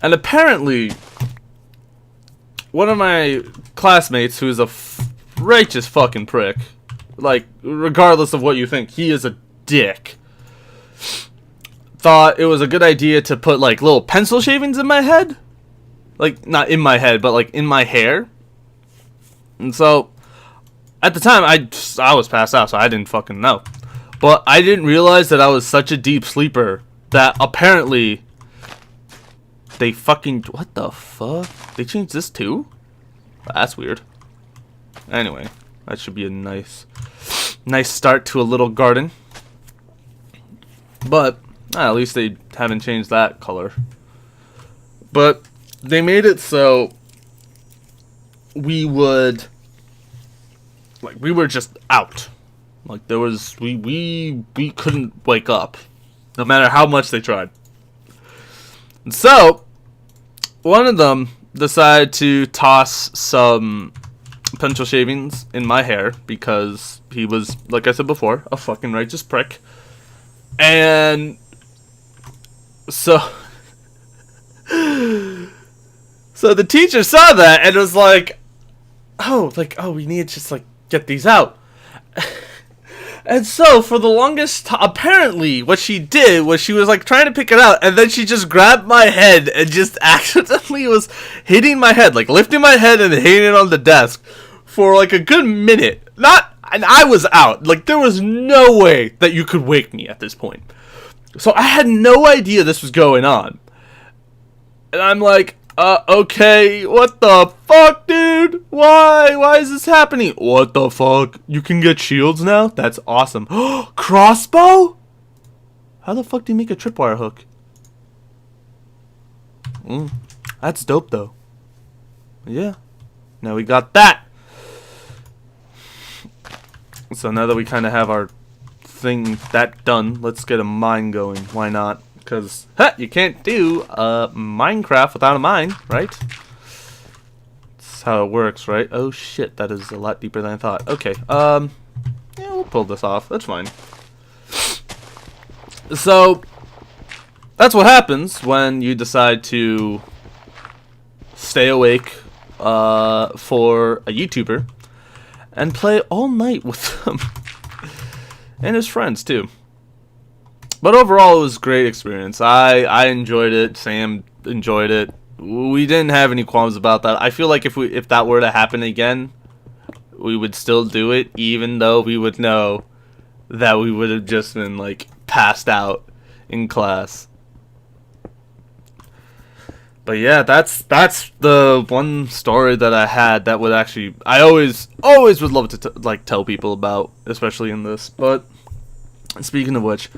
And apparently, one of my classmates, who's a righteous fucking prick, like, regardless of what you think, he is a dick, thought it was a good idea to put, like, little pencil shavings in my head. Like, not in my head, but, like, in my hair. And so, at the time, I was passed out, so I didn't fucking know. But I didn't realize that I was such a deep sleeper that apparently they fucking... What the fuck? They changed this too? That's weird. Anyway, that should be a nice start to a little garden. But at least they haven't changed that color. But they made it so we would... Like, we were just out. Like, there was... We couldn't wake up. No matter how much they tried. And so, one of them decided to toss some pencil shavings in my hair. Because he was, like I said before, a fucking righteous prick. And... So... So the teacher saw that and was like... Oh, we need to just, like, get these out. And so, for the longest apparently, what she did was she was, like, trying to pick it out, and then she just grabbed my head and just accidentally was hitting my head, like, lifting my head and hitting it on the desk for, like, a good minute. And I was out. Like, there was no way that you could wake me at this point. So, I had no idea this was going on. And I'm like... okay, what the fuck, dude? Why is this happening? What the fuck? You can get shields now? That's awesome. Crossbow? How the fuck do you make a tripwire hook? That's dope, though. Yeah. Now we got that. So now that we kind of have our thing that done, let's get a mine going. Why not? Because, you can't do Minecraft without a mine, right? That's how it works, right? Oh shit, that is a lot deeper than I thought. Okay, yeah, we'll pull this off. That's fine. So, that's what happens when you decide to stay awake for a YouTuber and play all night with them. And his friends, too. But overall, it was a great experience. I enjoyed it. Sam enjoyed it. We didn't have any qualms about that. I feel like if that were to happen again, we would still do it, even though we would know that we would have just been, like, passed out in class. But yeah, that's the one story that I had that would actually... I always would love to like tell people about, especially in this. But speaking of which...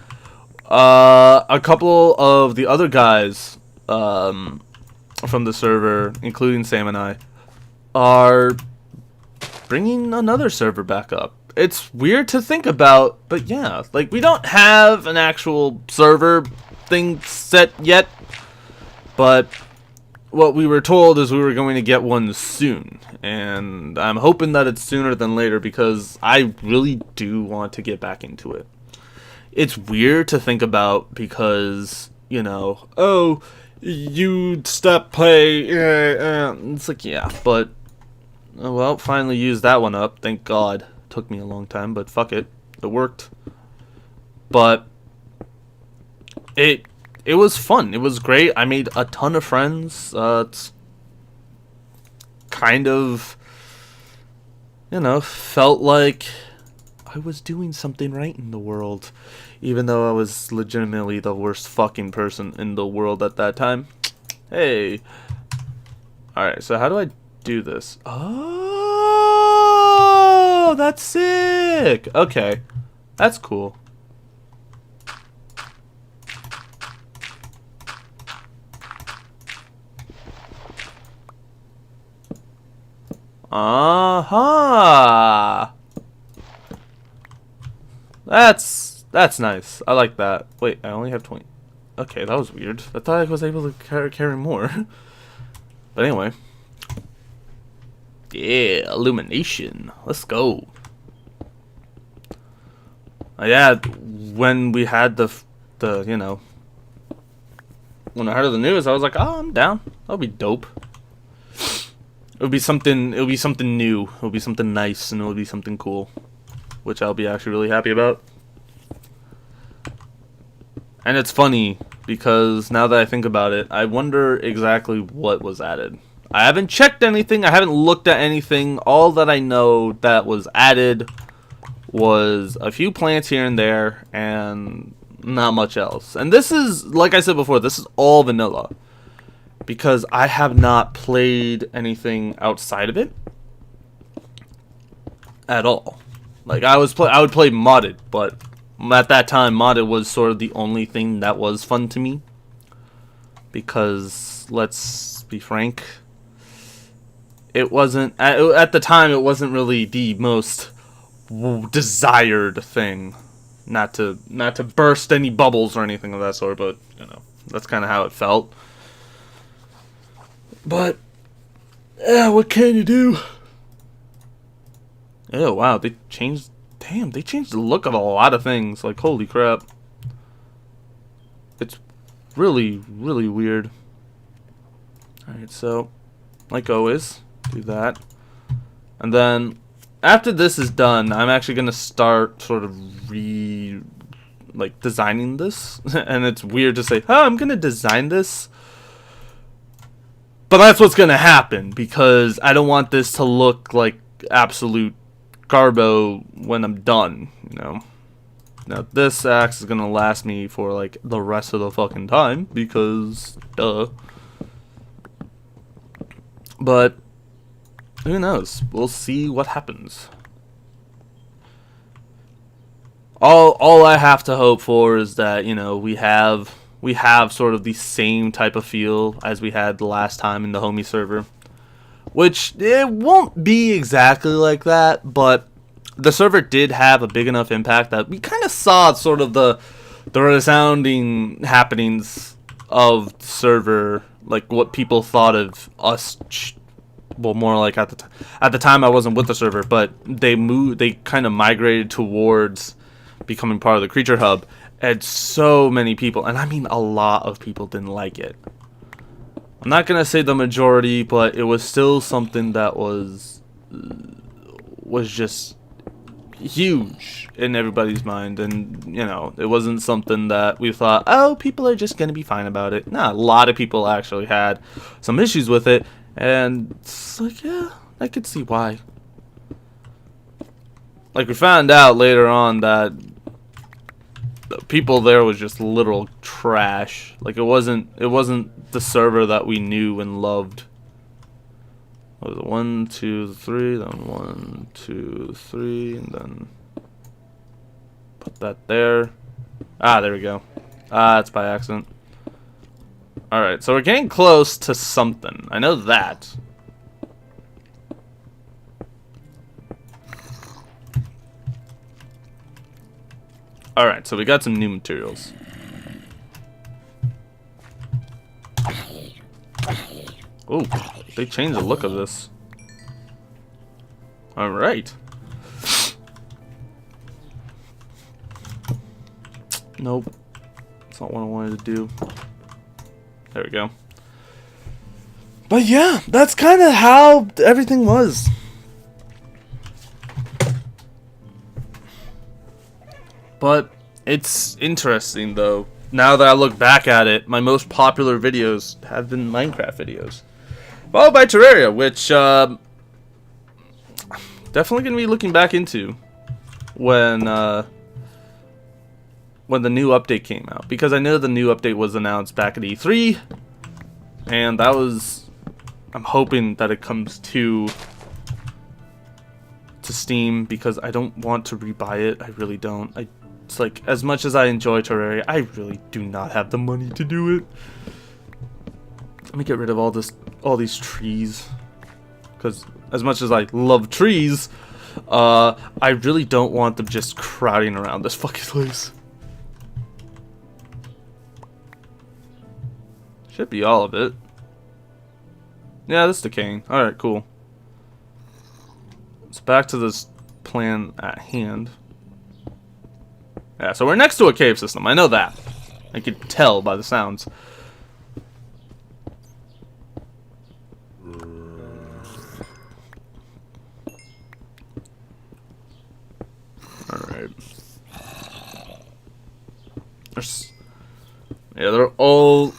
a couple of the other guys from the server, including Sam and I, are bringing another server back up. It's weird to think about, but yeah, like, we don't have an actual server thing set yet, but what we were told is we were going to get one soon, and I'm hoping that it's sooner than later because I really do want to get back into it. It's weird to think about because, you know, oh, you stop play, it's like, yeah, but, oh, well, finally used that one up, thank God. Took me a long time, but fuck it, it worked. But, it was fun, it was great, I made a ton of friends, it's kind of, you know, felt like I was doing something right in the world, even though I was legitimately the worst fucking person in the world at that time. Hey. Alright, so how do I do this? Oh, that's sick. Okay, that's cool. Uh-huh. That's nice. I like that. Wait, I only have 20. Okay, that was weird. I thought I was able to carry more. But anyway. Yeah, illumination. Let's go. Yeah, when we had the you know, when I heard the news, I was like, oh, I'm down. That'll be dope. It would be something new. It would be something nice, and it would be something cool, which I'll be actually really happy about. And it's funny because now that I think about it, I wonder exactly what was added. I haven't checked anything. I haven't looked at anything. All that I know that was added was a few plants here and there and not much else. And this is, like I said before, this is all vanilla because I have not played anything outside of it at all. Like I would play modded, but at that time modded was sort of the only thing that was fun to me because, let's be frank, it wasn't at the time, it wasn't really the most desired thing. Not to burst any bubbles or anything of that sort, but you know, that's kind of how it felt. But yeah, what can you do? Oh wow, they changed. Damn, they changed the look of a lot of things. Like, holy crap, it's really, really weird. All right, so like always, do that, and then after this is done, I'm actually gonna start sort of designing this. And it's weird to say, oh, I'm gonna design this, but that's what's gonna happen because I don't want this to look like absolute garbo when I'm done, you know. Now this axe is gonna last me for like the rest of the fucking time because duh. But who knows? We'll see what happens. All I have to hope for is that, you know, we have sort of the same type of feel as we had the last time in the homie server. Which it won't be exactly like that, but the server did have a big enough impact that we kind of saw sort of the resounding happenings of the server, like what people thought of us. Well, more like at the time I wasn't with the server, but they kind of migrated towards becoming part of the creature hub, and so many people, and I mean a lot of people, didn't like it. I'm not gonna say the majority, but it was still something that was just huge in everybody's mind. And you know, it wasn't something that we thought, oh, people are just gonna be fine about it. Nah, a lot of people actually had some issues with it, and it's like, yeah, I could see why. Like, we found out later on that the people there was just literal trash. Like, it wasn't the server that we knew and loved. What was it? 1, 2, 3, then 1, 2, 3, and then put that there. Ah, there we go. Ah, it's by accident. Alright, so we're getting close to something. I know that. Alright, so we got some new materials. Oh, they changed the look of this. Alright. Nope. That's not what I wanted to do. There we go. But yeah, that's kind of how everything was. But it's interesting, though. Now that I look back at it, my most popular videos have been Minecraft videos, followed by Terraria, which definitely gonna be looking back into when the new update came out, because I know the new update was announced back at E3, and that was, I'm hoping that it comes to Steam, because I don't want to rebuy it. I really don't. It's like, as much as I enjoy Terraria, I really do not have the money to do it. Let me get rid of all these trees, because as much as I love trees, I really don't want them just crowding around this fucking place. Should be all of it. Yeah, this is decaying. Alright, cool. So back to this plan at hand. Yeah, so we're next to a cave system. I know that. I could tell by the sounds. Yeah, they're all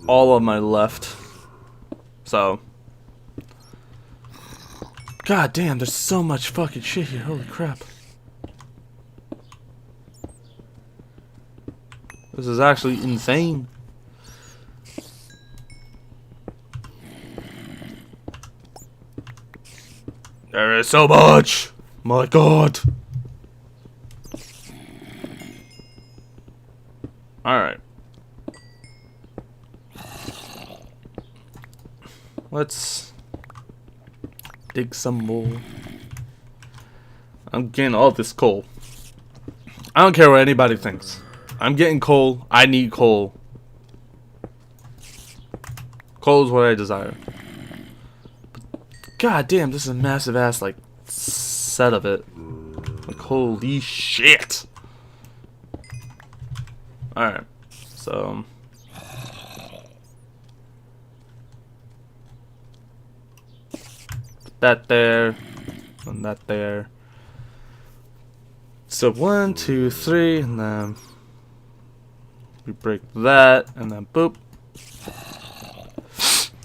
on my left. So, god damn, there's so much fucking shit here. Holy crap. This is actually insane. There is so much. My god. Alright. Let's dig some more. I'm getting all this coal. I don't care what anybody thinks. I'm getting coal. I need coal. Coal is what I desire. But god damn, this is a massive ass like set of it. Like holy shit. Alright. So that there, and that there. So 1, 2, 3, and then we break that, and then boop.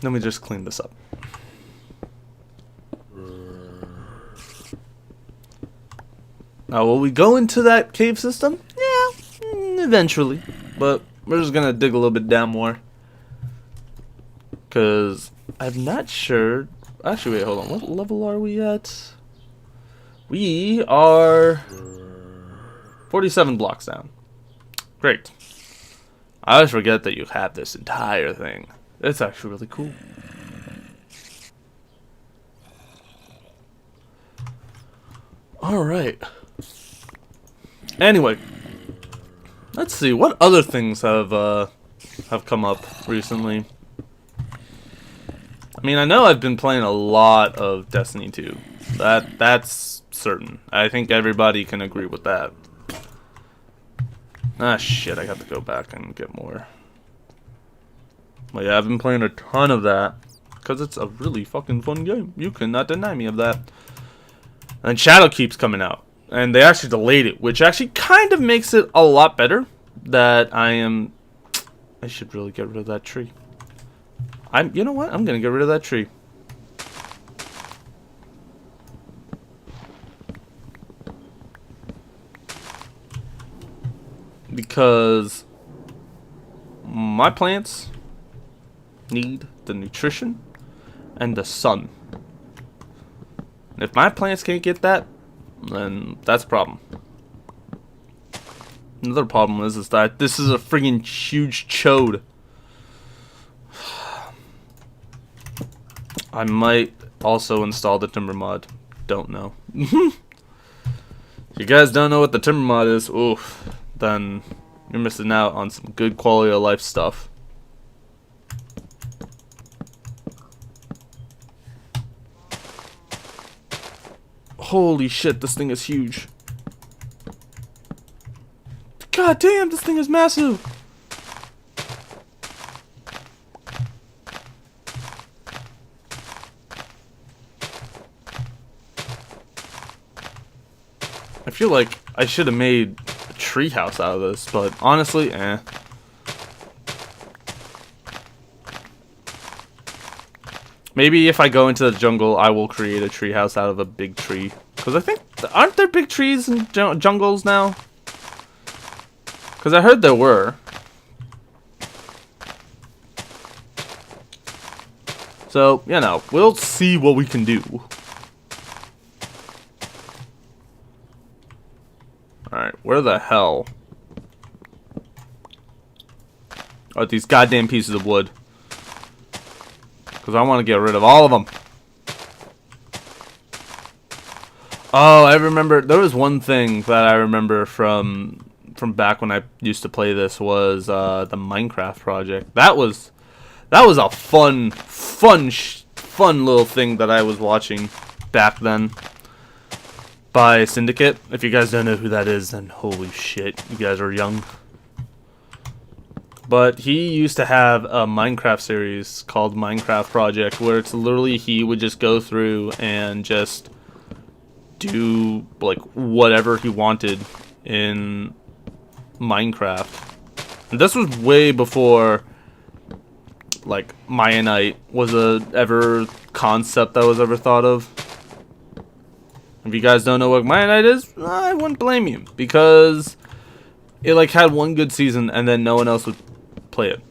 Then we just clean this up. Now, will we go into that cave system? Yeah, eventually. But we're just gonna dig a little bit down more. Because I'm not sure. Actually, wait, hold on. What level are we at? We are 47 blocks down. Great. I always forget that you have this entire thing. It's actually really cool. Alright. Anyway. Let's see, what other things have come up recently? I mean, I know I've been playing a lot of Destiny 2. That's certain. I think everybody can agree with that. Ah, shit, I have to go back and get more. But yeah, I've been playing a ton of that. Because it's a really fucking fun game. You cannot deny me of that. And Shadow keeps coming out. And they actually delayed it, which actually kind of makes it a lot better. That I should really get rid of that tree. You know what? I'm gonna get rid of that tree. Because my plants need the nutrition and the sun. And if my plants can't get that, then that's a problem. Another problem is that this is a friggin' huge chode. I might also install the timber mod. Don't know. If you guys don't know what the timber mod is, oof, then you're missing out on some good quality of life stuff. Holy shit, this thing is huge. God damn, this thing is massive. I feel like I should have made a tree house out of this, but honestly, eh. Maybe if I go into the jungle, I will create a tree house out of a big tree. Because I think, aren't there big trees in jungles now? Because I heard there were. So, you know, we'll see what we can do. Alright, where the hell are these goddamn pieces of wood? Because I want to get rid of all of them. Oh, I remember, there was one thing that I remember from back when I used to play this was the Minecraft project. That was a fun little thing that I was watching back then by Syndicate. If you guys don't know who that is, then holy shit, you guys are young. But he used to have a Minecraft series called Minecraft Project, where it's literally he would just go through and just do like whatever he wanted in Minecraft. And this was way before, like, Mionite was a ever concept that was ever thought of. If you guys don't know what Mionite is, I wouldn't blame you, because it like had one good season and then no one else would play it.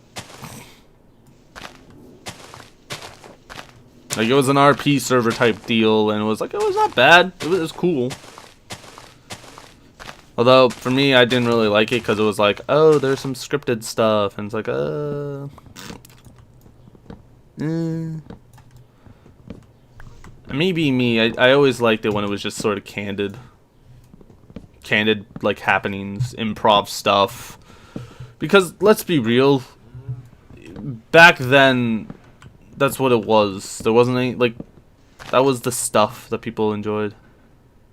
Like, it was an RP server type deal, and it was like, it was not bad. It was cool. Although, for me, I didn't really like it because it was like, oh, there's some scripted stuff. And it's like, Maybe me, I always liked it when it was just sort of candid. Candid, like, happenings, improv stuff. Because, let's be real, back then, that's what it was. There wasn't any, like, that was the stuff that people enjoyed.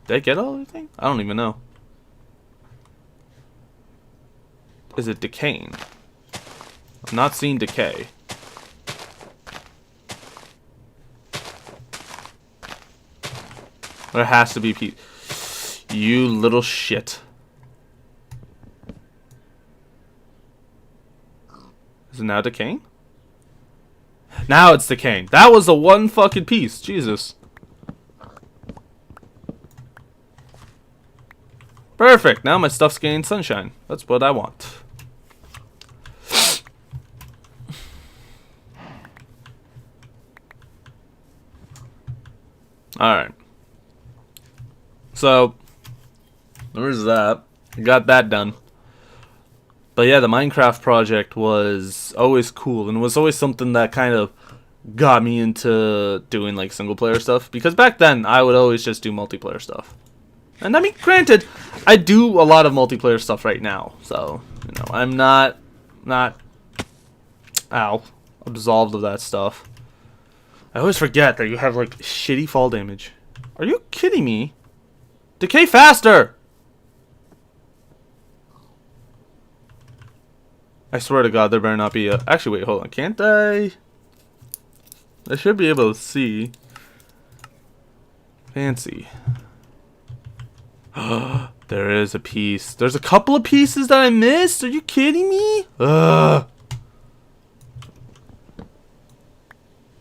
Did I get all everything? I don't even know. Is it decaying? I'm not seeing decay. There has to be you little shit. Is it now decaying? Now it's decaying. That was the one fucking piece. Jesus. Perfect. Now my stuff's getting sunshine. That's what I want. Alright. So, there's that. Got that done. But yeah, the Minecraft project was always cool, and it was always something that kind of got me into doing like single player stuff, because back then I would always just do multiplayer stuff. And I mean, granted, I do a lot of multiplayer stuff right now, so, you know, I'm not absolved of that stuff. I always forget that you have like shitty fall damage. Are you kidding me? Decay faster! I swear to God, there better not be a... Actually, wait, hold on. Can't I? I should be able to see. Fancy. There is a piece. There's a couple of pieces that I missed. Are you kidding me? Ugh.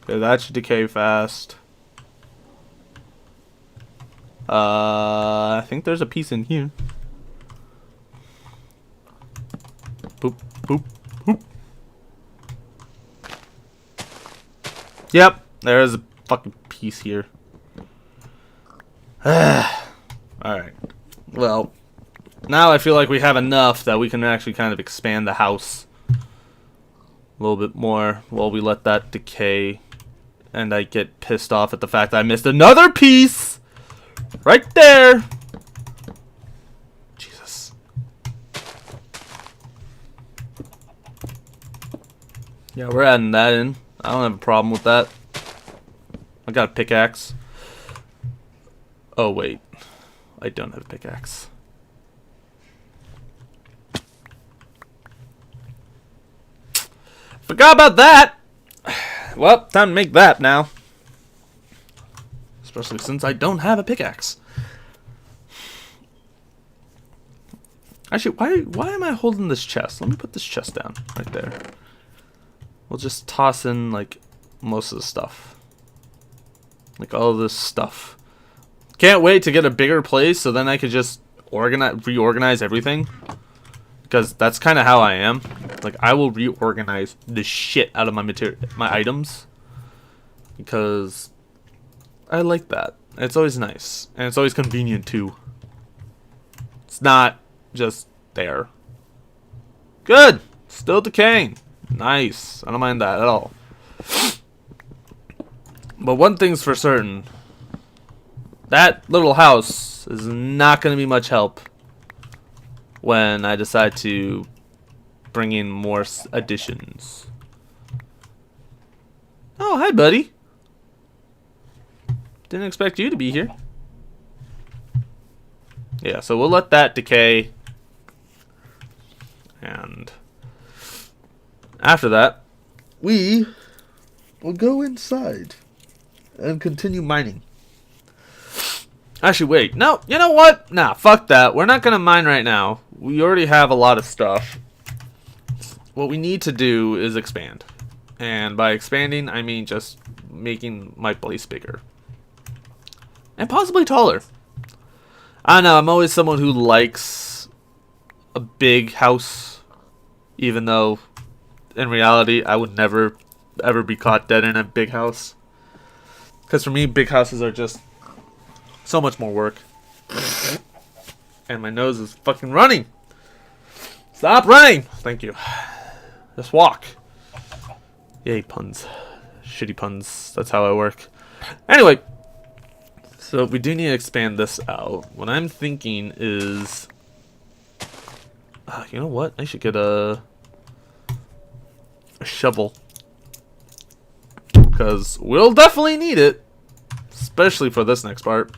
Okay, that should decay fast. I think there's a piece in here. Boop, boop, boop. Yep, there's a fucking piece here. Alright. Well, now I feel like we have enough that we can actually kind of expand the house a little bit more while we let that decay. And I get pissed off at the fact that I missed another piece! Right there! Jesus. Yeah, we're adding that in. I don't have a problem with that. I got a pickaxe. Oh, wait. I don't have a pickaxe. Forgot about that! Well, time to make that now. Especially since I don't have a pickaxe. Actually, why am I holding this chest? Let me put this chest down right there. We'll just toss in like most of the stuff. Like all of this stuff. Can't wait to get a bigger place so then I could just reorganize everything. Because that's kind of how I am. Like, I will reorganize the shit out of my items. Because I like that. It's always nice. And it's always convenient, too. It's not just there. Good! Still decaying. Nice. I don't mind that at all. But one thing's for certain. That little house is not going to be much help when I decide to bring in more additions. Oh, hi, buddy. Didn't expect you to be here. Yeah, so we'll let that decay. And after that, we will go inside and continue mining. Actually, wait. No, you know what? Nah, fuck that. We're not going to mine right now. We already have a lot of stuff. what we need to do is expand. And by expanding, I mean just making my place bigger. And possibly taller. I don't know, I'm always someone who likes a big house. Even though, in reality, I would never, ever be caught dead in a big house. Because for me, big houses are just so much more work. And my nose is fucking running. Stop running! Thank you. Just walk. Yay, puns. Shitty puns. That's how I work. Anyway. So we do need to expand this out. What I'm thinking is... you know what? I should get a shovel. Because we'll definitely need it. Especially for this next part.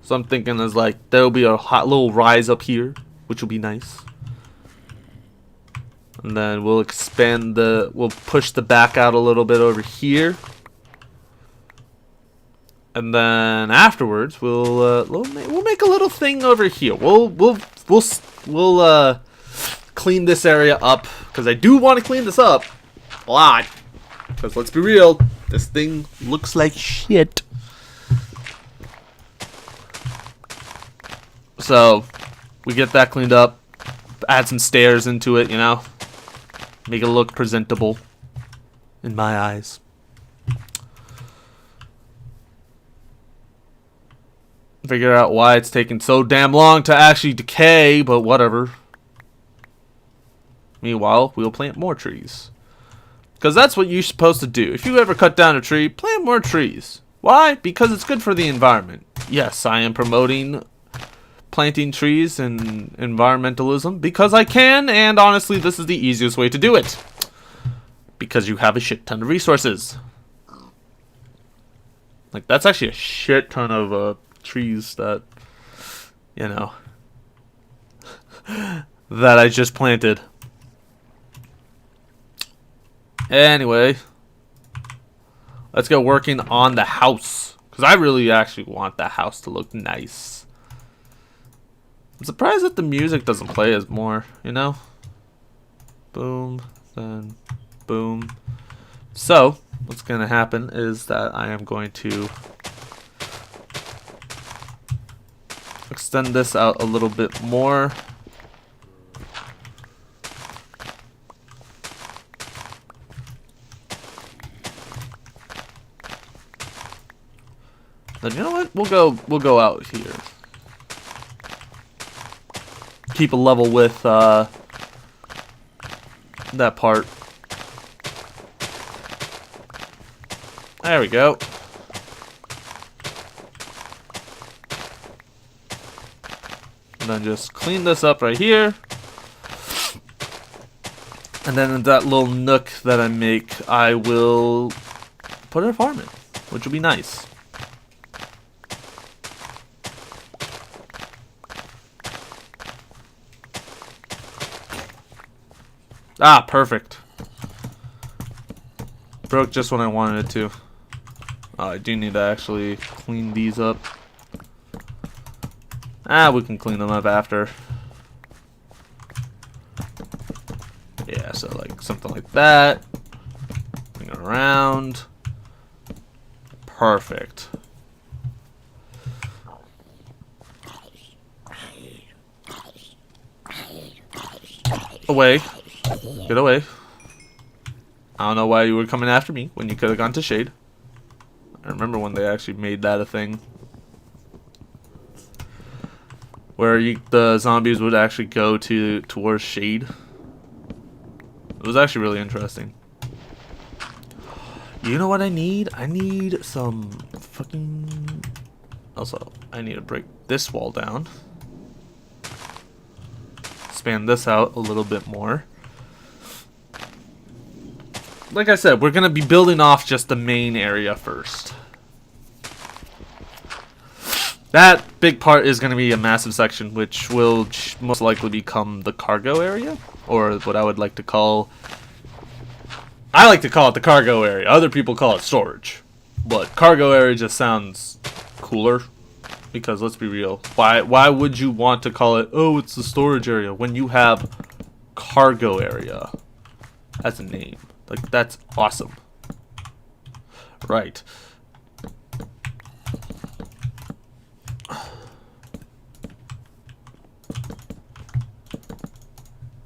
So I'm thinking is like there'll be a hot little rise up here, which will be nice. And then we'll expand we'll push the back out a little bit over here. And then afterwards we'll make a little thing over here. We'll clean this area up because I do want to clean this up a lot. Because let's be real, this thing looks like shit. So, we get that cleaned up, add some stairs into it, you know, make it look presentable in my eyes. Figure out why it's taking so damn long to actually decay, but whatever. Meanwhile, we'll plant more trees. Because that's what you're supposed to do. If you ever cut down a tree, plant more trees. Why? Because it's good for the environment. Yes, I am promoting planting trees and environmentalism because I can, and honestly this is the easiest way to do it because you have a shit ton of resources. Like that's actually a shit ton of trees that, you know, that I just planted. Anyway, let's get working on the house because I really actually want the house to look nice. I'm surprised that the music doesn't play as more, you know? Boom, then boom. So, what's going to happen is that I am going to extend this out a little bit more. Then you know what? We'll go out here. Keep a level with that part. There we go. And then just clean this up right here. And then in that little nook that I make, I will put an apartment, which will be nice. Ah, perfect. Broke just when I wanted it to. I do need to actually clean these up. Ah, we can clean them up after. Yeah, so like something like that. Bring it around. Perfect. Away. Get away. I don't know why you were coming after me when you could have gone to shade. I remember when they actually made that a thing. Where the zombies would actually go towards shade. It was actually really interesting. You know what I need? I need some fucking... Also, I need to break this wall down. Expand this out a little bit more. Like I said, we're going to be building off just the main area first. That big part is going to be a massive section, which will most likely become the cargo area. Or what I would like to call... I like to call it the cargo area. Other people call it storage. But cargo area just sounds cooler. Because let's be real, why would you want to call it, oh, it's the storage area, when you have cargo area as a name? Like, that's awesome. Right.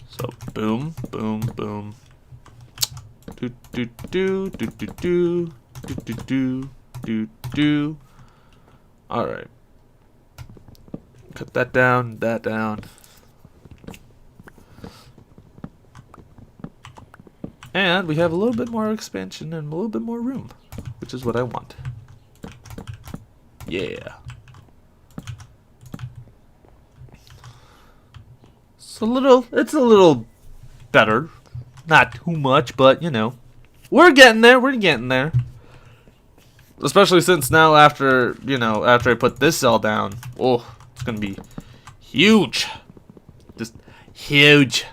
So boom, boom, boom. Do do do do do do do do do do do. All right. Cut that down, that down. And we have a little bit more expansion and a little bit more room, which is what I want. Yeah. It's a little better. Not too much, but you know. We're getting there, Especially since now after I put this cell down, oh, it's gonna be huge. Just huge.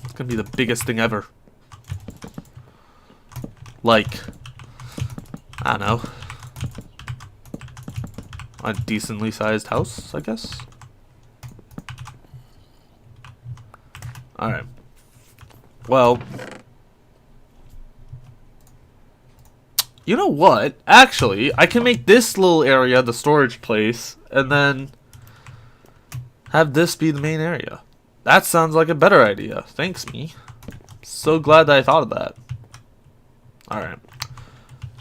It's gonna be the biggest thing ever. Like, I don't know, a decently sized house, I guess. Alright. Well, you know what? Actually, I can make this little area the storage place, and then have this be the main area. That sounds like a better idea. Thanks, me. So glad that I thought of that. Alright.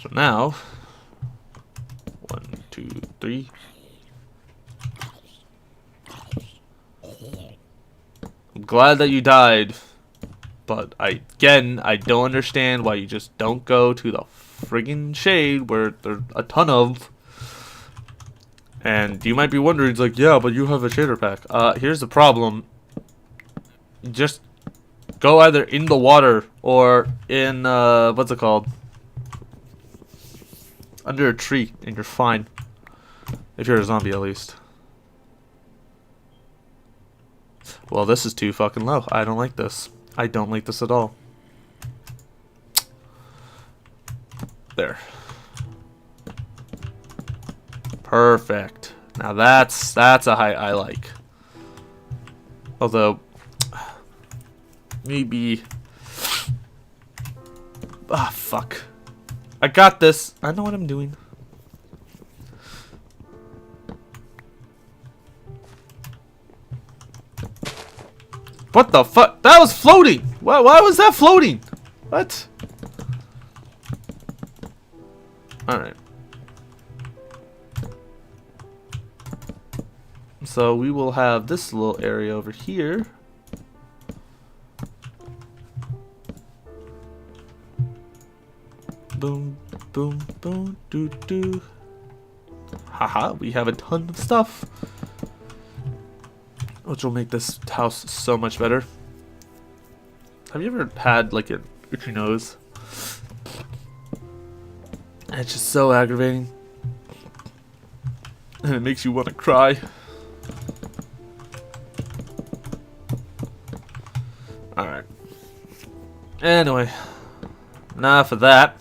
So now, 1, 2, 3. I'm glad that you died, but I don't understand why you just don't go to the friggin' shade where there's a ton of. And you might be wondering, it's like, yeah, but you have a shader pack. Here's the problem. Just go either in the water or in, what's it called? Under a tree, and you're fine. If you're a zombie, at least. Well, this is too fucking low. I don't like this. I don't like this at all. There. Perfect. Now that's a height I like. Although maybe fuck. I got this. I know what I'm doing. What the fuck? That was floating! Why was that floating? What? Alright. So we will have this little area over here. Boom, boom, boom, doo doo. Haha, we have a ton of stuff, which will make this house so much better. Have you ever had like an itchy nose? And it's just so aggravating. And it makes you want to cry. Alright. Anyway. Enough of that.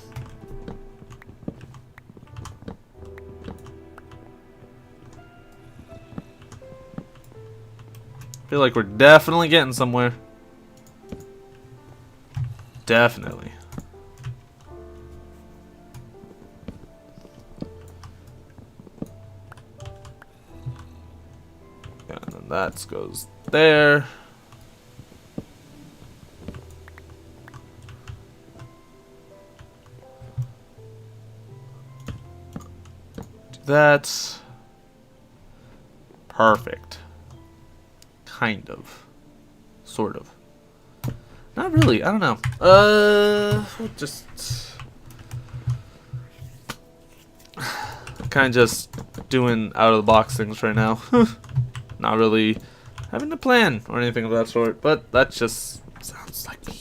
Feel like we're definitely getting somewhere. Definitely. Yeah, and then that goes there. Do that. Perfect. Kind of. Sort of. Not really. I don't know. We'll just kind of just doing out of the box things right now. Not really having a plan or anything of that sort, but that just sounds like me.